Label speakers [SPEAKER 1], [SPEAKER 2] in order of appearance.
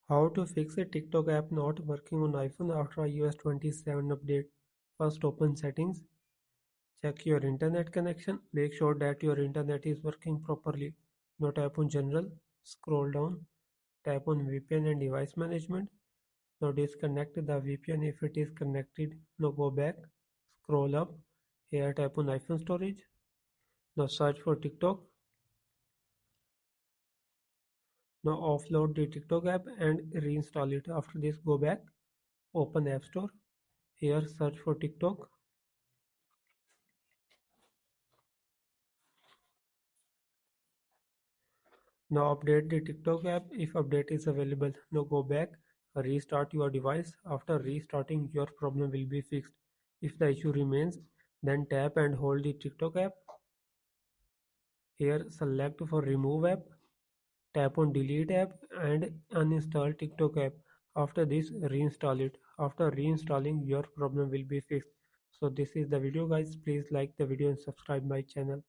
[SPEAKER 1] How to fix a TikTok app not working on iPhone after iOS 27 update. First, open settings. Check your internet connection. Make sure that your internet is working properly. Now tap on General. Scroll down. Tap on VPN and device management. Now disconnect the VPN if it is connected. Now go back. Scroll up. Here tap on iPhone storage. Now search for TikTok. Now offload the TikTok app and reinstall it. After this, go back. Open App Store. Here search for TikTok. Now update the TikTok app if update is available. Now go back, restart your device. After restarting, your problem will be fixed. If the issue remains, then tap and hold the TikTok app. Here select for remove app. Tap on delete app and uninstall TikTok app. After this, reinstall it. After reinstalling, your problem will be fixed. So this is the video guys. Please like the video and subscribe my channel.